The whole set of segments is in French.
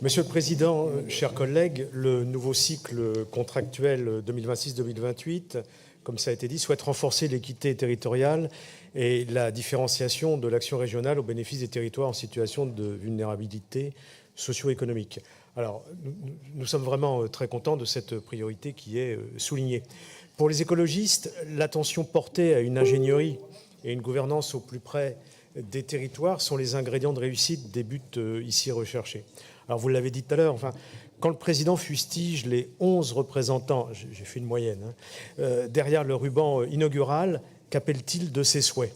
Monsieur le Président, chers collègues, le nouveau cycle contractuel 2026-2028, comme ça a été dit, souhaite renforcer l'équité territoriale et la différenciation de l'action régionale au bénéfice des territoires en situation de vulnérabilité socio-économique. Alors, nous sommes vraiment très contents de cette priorité qui est soulignée. Pour les écologistes, l'attention portée à une ingénierie et une gouvernance au plus près des territoires sont les ingrédients de réussite des buts ici recherchés. Alors vous l'avez dit tout à l'heure, quand le président fustige les 11 représentants, j'ai fait une moyenne, derrière le ruban inaugural, qu'appelle-t-il de ses souhaits?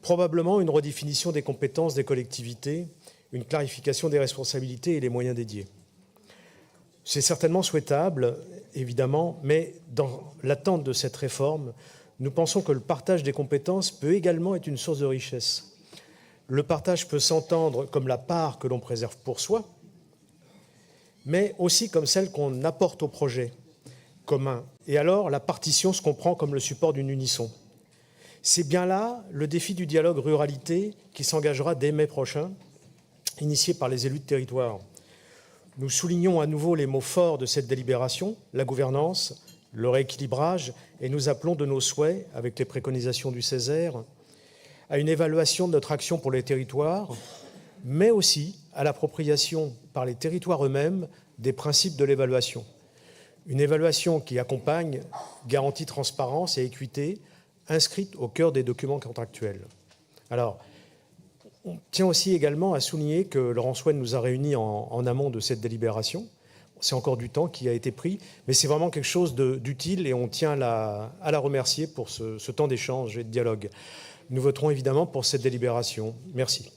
Probablement une redéfinition des compétences des collectivités, une clarification des responsabilités et les moyens dédiés. C'est certainement souhaitable, évidemment, mais dans l'attente de cette réforme, nous pensons que le partage des compétences peut également être une source de richesse. Le partage peut s'entendre comme la part que l'on préserve pour soi, mais aussi comme celle qu'on apporte au projet commun. Et alors, la partition se comprend comme le support d'une unisson. C'est bien là le défi du dialogue ruralité qui s'engagera dès mai prochain, initié par les élus de territoire. Nous soulignons à nouveau les mots forts de cette délibération, la gouvernance, le rééquilibrage, et nous appelons de nos souhaits, avec les préconisations du Césaire, à une évaluation de notre action pour les territoires, mais aussi à l'appropriation par les territoires eux-mêmes des principes de l'évaluation. Une évaluation qui accompagne, garantit transparence et équité, inscrite au cœur des documents contractuels. Alors, on tient aussi également à souligner que Laurent Souenne nous a réunis en amont de cette délibération. C'est encore du temps qui a été pris, mais c'est vraiment quelque chose d'utile et on tient à la remercier pour ce temps d'échange et de dialogue. Nous voterons évidemment pour cette délibération. Merci.